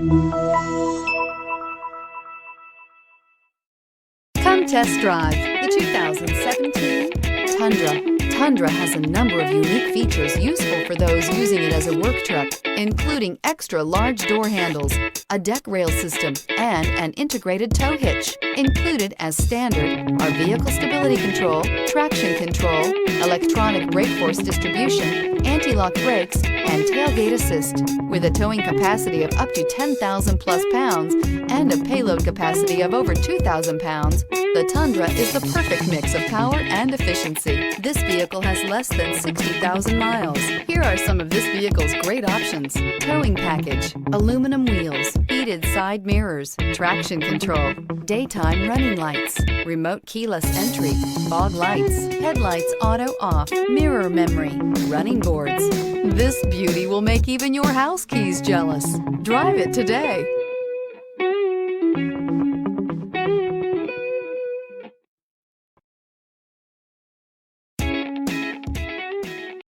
Come test drive the 2017 Tundra. Tundra has a number of unique features useful for those using it as a work truck, including extra large door handles, a deck rail system, and an integrated tow hitch. Included as standard are vehicle stability control, traction control, electronic brake force distribution, anti-lock brakes, and tailgate assist. With a towing capacity of up to 10,000 plus pounds and a payload capacity of over 2,000 pounds, the Tundra is the perfect mix of power and efficiency. This vehicle has less than 60,000 miles. Here are some of this vehicle's great options: towing package, aluminum wheels, heated side mirrors, traction control, daytime running lights, remote keyless entry, fog lights, headlights auto off, mirror memory, running boards. This beauty will make even your house keys jealous. Drive it today.